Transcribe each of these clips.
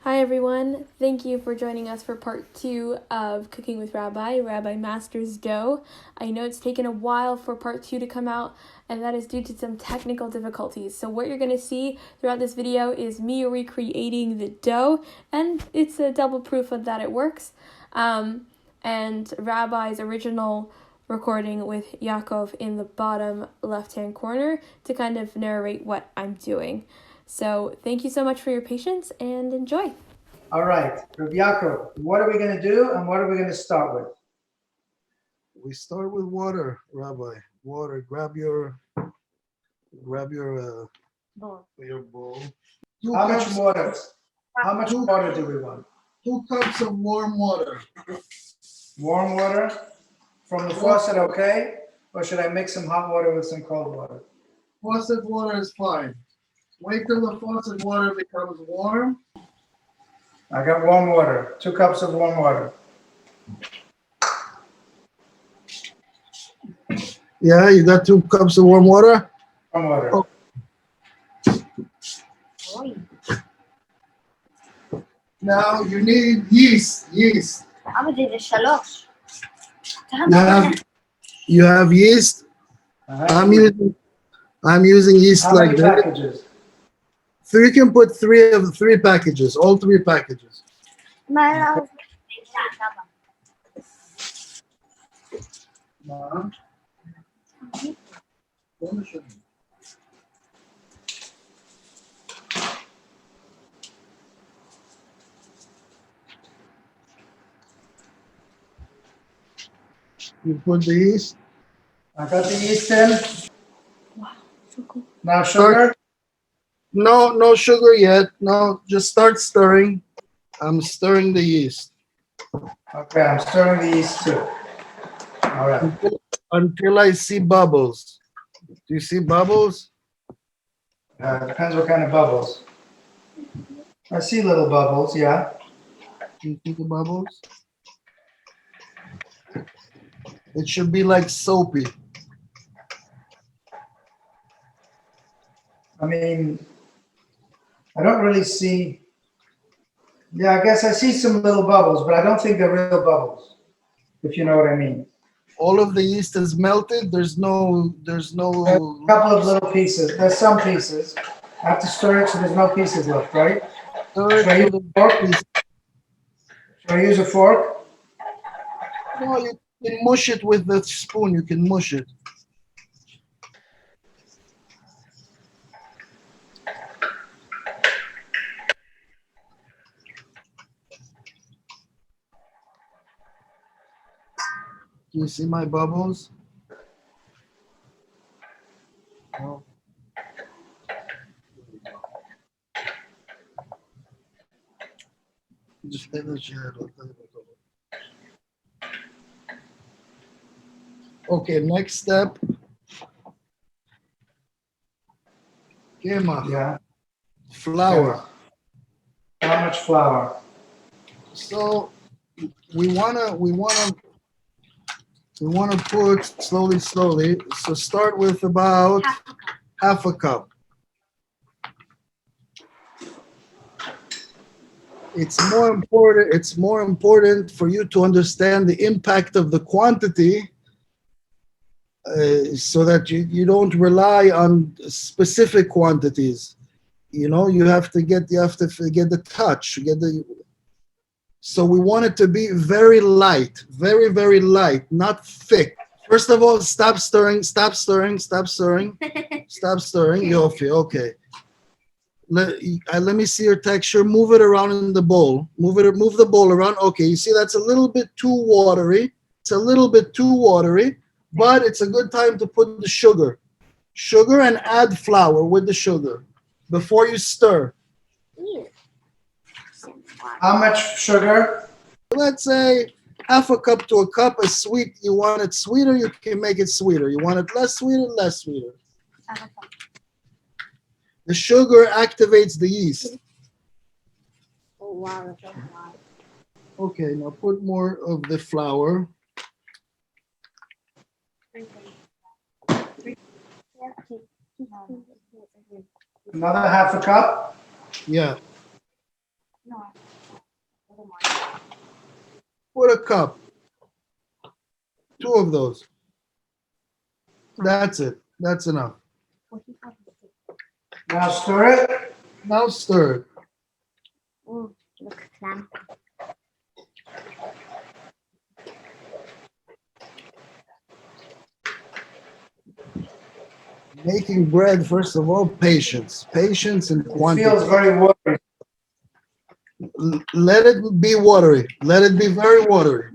Hi everyone, thank you for joining us for part 2 of Cooking with Rabbi, Rabbi Masters Dough. I know it's taken a while for part 2 to come out, and that is due to some technical difficulties. So what you're going to see throughout this video is me recreating the dough, and it's a double proof of that it works. And Rabbi's original recording with Yaakov in the bottom left-hand corner to kind of narrate what I'm doing. So thank you so much for your patience and enjoy. All right, Rabbi Yaakov, what are we going to do and what are we going to start with? We start with water, Rabbi. Water. Grab your Bowl. bowl. How much water? How much water do we want? 2 cups of warm water. Warm water from the faucet, okay? Or should I mix some hot water with some cold water? Faucet water is fine. Wait till the faucet water becomes warm. I got warm water, 2 cups of warm water. Yeah, you got 2 cups of warm water? Warm water. Oh. Now you need yeast. אבא זה 3. You have yeast. I'm using yeast How like many that. packages? So you can put 3 packages, all 3 packages. You put the yeast. I got the yeast in. Wow, so cool. Now sugar. No sugar yet. No, just start stirring. I'm stirring the yeast. Okay, I'm stirring the yeast too. All right. Until I see bubbles. Do you see bubbles? Depends what kind of bubbles. I see little bubbles, yeah. Do you see the bubbles? It should be like soapy. I mean, I don't really see. Yeah, I guess I see some little bubbles, but I don't think they're real bubbles, if you know what I mean. All of the yeast is melted. There's no. There's a couple of little pieces. There's some pieces. I have to stir it so there's no pieces left, right? Should I use a fork? Should I use a fork? No, you can mush it with the spoon. You can mush it. Do you see my bubbles? No. Just finish it. Okay, next step. Kema. Yeah. Flour. How much flour? So we wanna put slowly. So start with about half a cup. It's more important for you to understand the impact of the quantity, so that you don't rely on specific quantities. You have to get the touch, so we want it to be very light, very, very light, not thick. First of all, stop stirring. Yofi, okay. Let me see your texture. Move it around in the bowl. Move the bowl around. Okay, you see that's a little bit too watery. But it's a good time to put the sugar. And add flour with the sugar before you stir. How much sugar? Let's say half a cup to a cup is sweet. You want it sweeter, you can make it sweeter. You want it less sweeter. The sugar activates the yeast. Oh wow, that's a lot. Okay, now put more of the flour. Another half a cup? Yeah. No. Put a cup. 2 of those. That's it. That's enough. Now stir it. Now stir it. Look, Sam. Making bread, first of all, patience. Patience and It quantity. feels very watery. Let it be watery. Let it be very watery.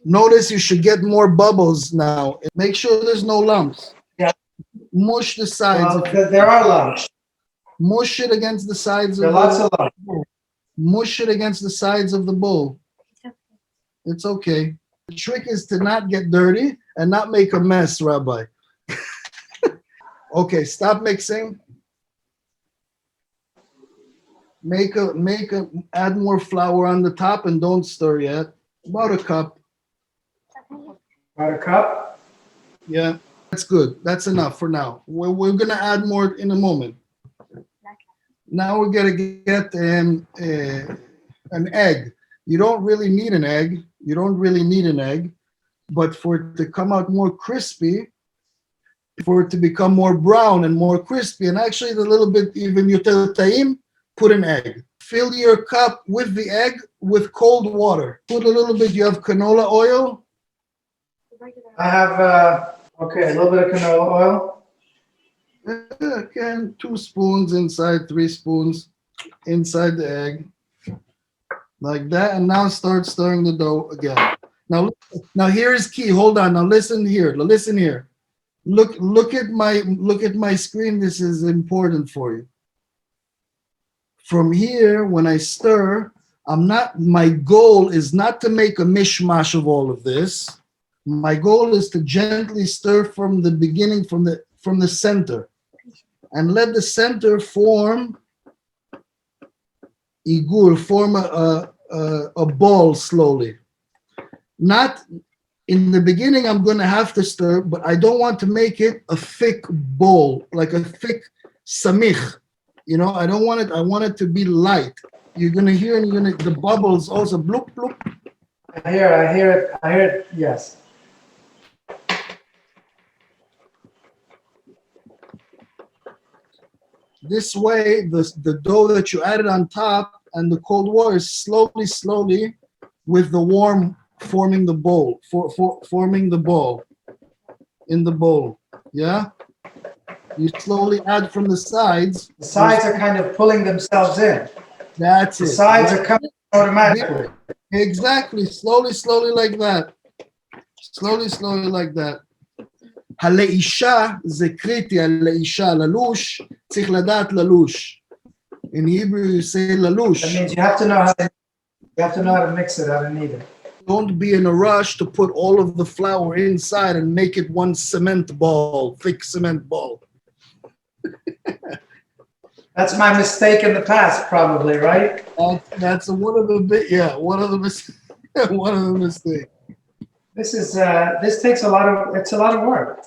Notice you should get more bubbles now. Make sure there's no lumps. Yeah. Mush the sides. Well, there are lumps. Mush it against the sides There of are lots the of lumps. bowl. Mush it against the sides of the bowl. It's okay. The trick is to not get dirty and not make a mess, Rabbi. Okay, stop mixing. Add more flour on the top and don't stir yet. About a cup. About a cup. Yeah, that's good. That's enough for now. We're gonna add more in a moment. Now we're gonna get an egg. You don't really need an egg. You don't really need an egg, but for it to come out more crispy, for it to become more brown and more crispy, and actually a little bit even יותר טעים, put an egg. Fill your cup with the egg with cold water. Put a little bit. You have canola oil. I have, okay, a little bit of canola oil. Again, 2 spoons inside, 3 spoons inside the egg. Like that, and now start stirring the dough again. Now here is key. Hold on. Now listen here. Listen here. Look at my screen. This is important for you. From here, when I stir, my goal is not to make a mishmash of all of this. My goal is to gently stir from the beginning, from the center, and let the center form igur, form a ball slowly. Not in the beginning, I'm going to have to stir, but I don't want to make it a thick ball, like a thick samich. You know, I don't want it. I want it to be light. You're going to hear the bubbles also bloop, bloop. I hear it, yes. This way, the dough that you added on top and the cold water is slowly, with the warm forming the bowl, forming the ball in the bowl. Yeah? You slowly add from the sides. The sides are kind of pulling themselves in. That's The it. sides are coming automatically. Exactly. Slowly like that. Slowly like that. הלאישה זה קריטי, הלאישה, ללוש, צריך לדעת ללוש. In Hebrew you say ללוש. That means you have to know how to mix it, how to knead it. Don't be in a rush to put all of the flour inside and make it one cement ball, thick cement ball. That's my mistake in the past, probably, right? That's one of the mistakes. This takes a lot of work.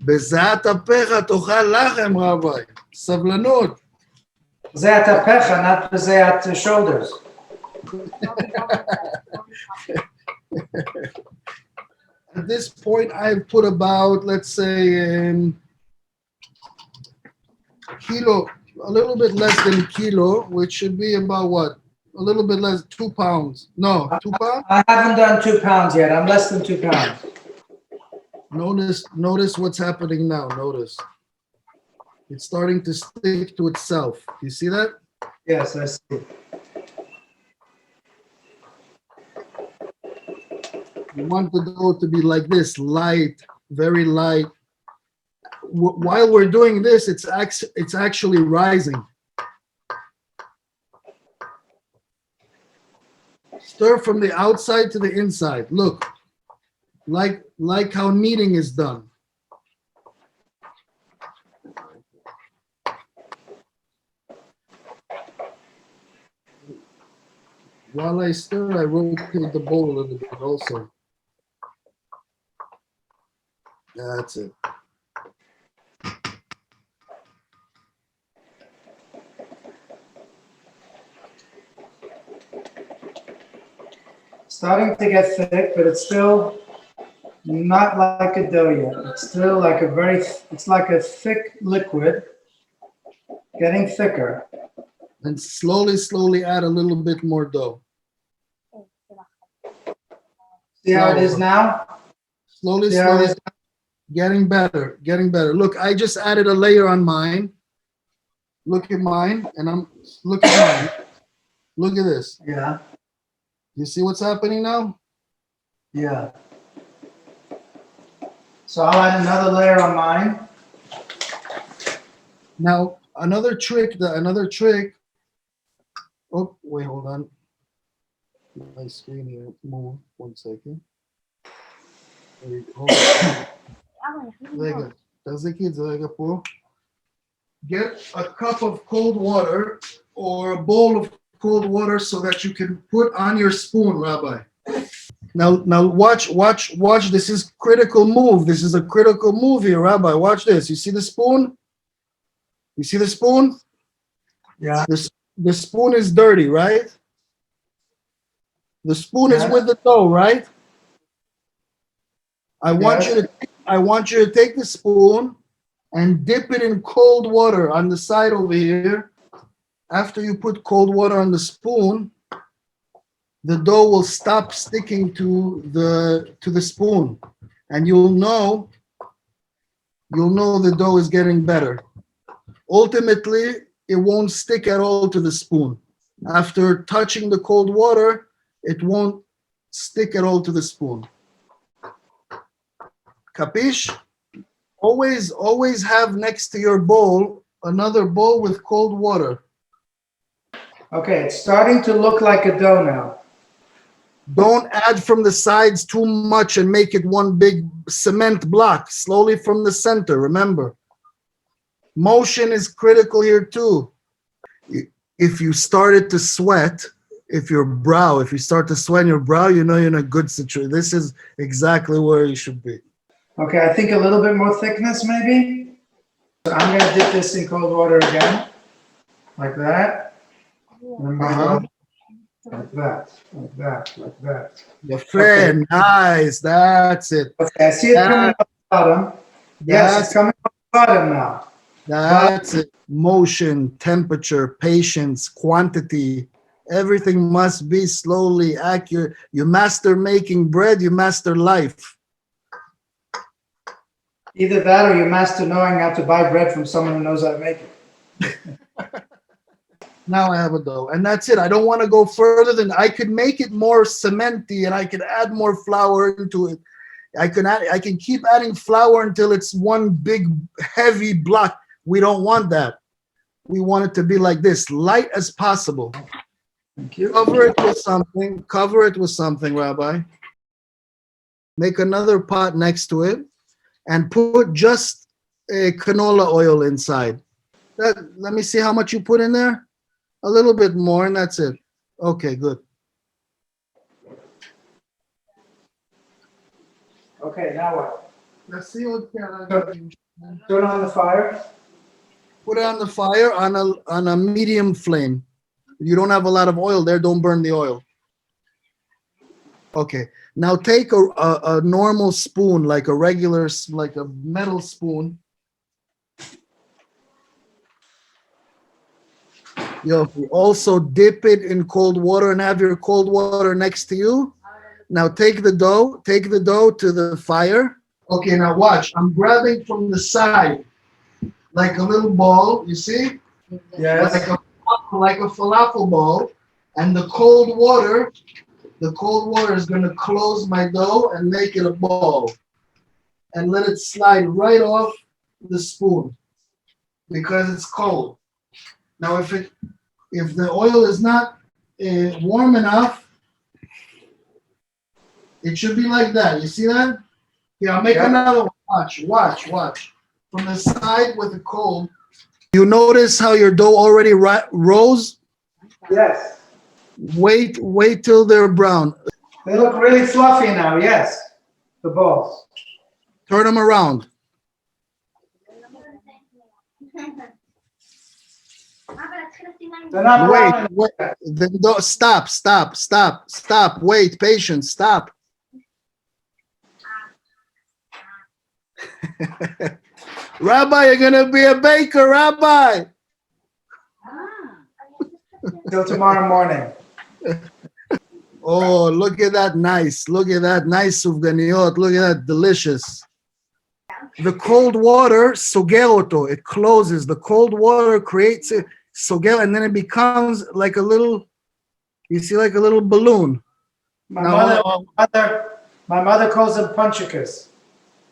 בזעת אפיך תאכל לחם, רבי. סבלנות. בזעת אפיך, not בזעת shoulders. At this point, I've put about, let's say, kilo, a little bit less than kilo, which should be about what? A little bit less, 2 pounds. No, 2 pounds? I haven't done 2 pounds yet. I'm less than 2 pounds. Notice what's happening now. Notice. It's starting to stick to itself. You see that? Yes, I see. You want the dough to be like this, light, very light. While we're doing this, it's actually rising. Stir from the outside to the inside. Look, like how kneading is done. While I stir, I rotate the bowl a little bit also. That's it. starting to get thick, but it's still not like a dough yet. It's still like it's like a thick liquid, getting thicker. And slowly add a little bit more dough. See how it is now? Slowly, See how it slowly, is? getting better, getting better. Look, I just added a layer on mine. Look at mine, and look at mine. Look at this. Yeah, You see what's happening now? yeah. So I'll add another layer on mine. Now, another trick. Oh, wait, hold on. My screen here. Move 1 second. There you go. Lega, that's the kids. Get a cup of cold water or a bowl of cold water so that you can put on your spoon, Rabbi. Now watch. This is critical move. This is a critical move here, Rabbi. Watch this. You see the spoon? You see the spoon? Yeah. The spoon is dirty, right? The spoon is Yes. with the dough, right? I want Yes. you to take the spoon and dip it in cold water on the side over here. After you put cold water on the spoon, the dough will stop sticking to the spoon, and you'll know the dough is getting better. Ultimately, it won't stick at all to the spoon. After touching the cold water, it won't stick at all to the spoon. Capish? Always have next to your bowl another bowl with cold water. Okay, it's starting to look like a dough now. Don't add from the sides too much and make it one big cement block. Slowly from the center, remember. Motion is critical here too. If you started to sweat, if you start to sweat in your brow, you know you're in a good situation. This is exactly where you should be. Okay, I think a little bit more thickness maybe. So I'm gonna dip this in cold water again, like that. And I'm gonna go like that, like that, like that. Your friend, nice. That's it. Okay, I see it coming off the bottom. Yes, it's coming off the bottom now. That's it. Motion, temperature, patience, quantity. Everything must be slowly accurate. You master making bread, you master life. Either that or you master knowing how to buy bread from someone who knows how to make it. Now I have a dough, and that's it. I don't want to go further than I could make it more cementy, and I could add more flour into it. I can keep adding flour until it's one big heavy block. We don't want that. We want it to be like this, light as possible. Thank you. Cover it with something, Rabbi. Make another pot next to it and put just a canola oil inside. Let me see how much you put in there. A little bit more, and that's it. Okay, good. Okay, now what? Let's see what. Turn on the fire. Put it on the fire on a medium flame. If you don't have a lot of oil there, don't burn the oil. Okay. Now take a normal spoon, like a metal spoon. You also dip it in cold water and have your cold water next to you. Now take the dough to the fire. Okay, now watch. I'm grabbing from the side like a little ball, you see? Yes. Like a falafel ball. And the cold water is going to close my dough and make it a ball. And let it slide right off the spoon because it's cold. Now, if the oil is not warm enough, it should be like that. You see that? Here, I'll make another one. Watch. From the side with the cold. You notice how your dough already rose? Yes. Wait till they're brown. They look really fluffy now, yes. The balls. Turn them around. They're not Wait, round. wait. Stop. Wait, patience, stop. Rabbi, you're gonna be a baker, Rabbi. Till tomorrow morning. Oh, look at that nice. Look at that nice sufganiyot. Look at that delicious. The cold water, sogeroto, it closes. The cold water creates a soger, and then it becomes like a little, you see, like a little balloon. My Now, mother calls them punchikas.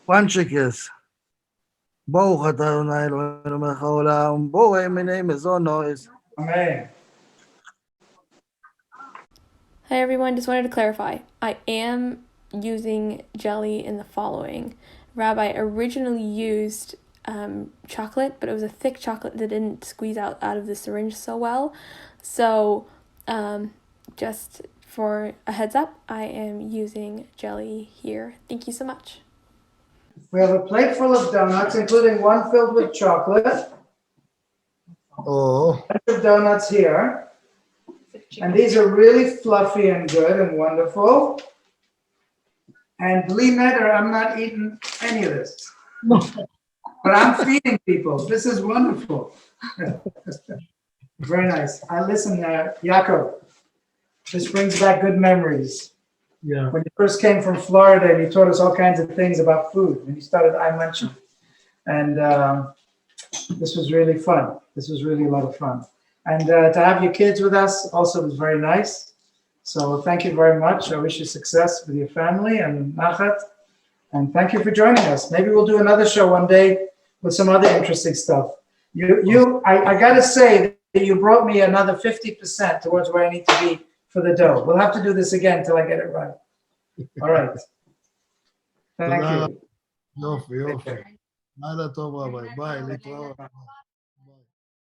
Panchikis. Baruch atah Adonai Eloheinu melech haolam, borei minei mezon nois. Amen. Hi everyone, just wanted to clarify. I am using jelly in the following. Rabbi originally used chocolate, but it was a thick chocolate that didn't squeeze out of the syringe so well. So just for a heads up, I am using jelly here. Thank you so much. We have a plate full of donuts, including one filled with chocolate. Oh, A bunch of donuts here. And these are really fluffy and good and wonderful. And believe me, I'm not eating any of this. But I'm feeding people. This is wonderful. Very nice. I listen, Yaakov. This brings back good memories. yeah. When you first came from Florida and you taught us all kinds of things about food, and you started I Munching. And this was really fun. This was really a lot of fun. And to have your kids with us also was very nice. So thank you very much. I wish you success with your family and Nachat. And thank you for joining us. Maybe we'll do another show one day with some other interesting stuff. I gotta say that you brought me another 50% towards where I need to be for the dough. We'll have to do this again till I get it right. All right. Thank you. יופי. לילה טוב, רביי. ביי, להתראות.